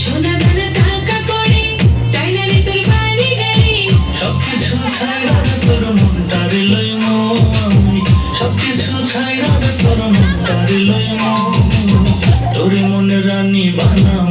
সোনা দানা টাকা করে চাই না রে তোর বাড়ি গাড়ি সবকিছু ছাইরা রে তোর মনটারে লইমু আমি সবকিছু ছাইরা রে তোর মনটারে লইমু তোরে মনে রানী বানাও